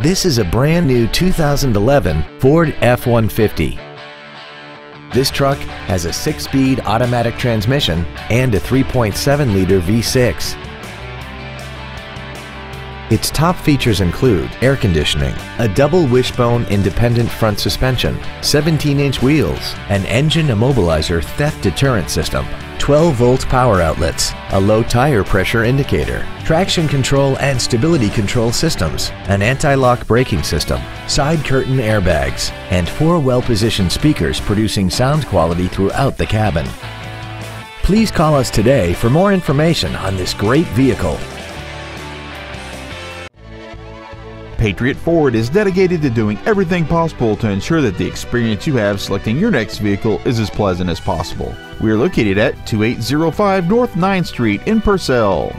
This is a brand new 2011 Ford F-150. This truck has a 6-speed automatic transmission and a 3.7-liter V6. Its top features include air conditioning, a double wishbone independent front suspension, 17-inch wheels, an engine immobilizer theft deterrent system, 12-volt power outlets, a low tire pressure indicator, traction control and stability control systems, an anti-lock braking system, side curtain airbags, and 4 well-positioned speakers producing sound quality throughout the cabin. Please call us today for more information on this great vehicle. Patriot Ford is dedicated to doing everything possible to ensure that the experience you have selecting your next vehicle is as pleasant as possible. We are located at 2805 North 9th Street in Purcell.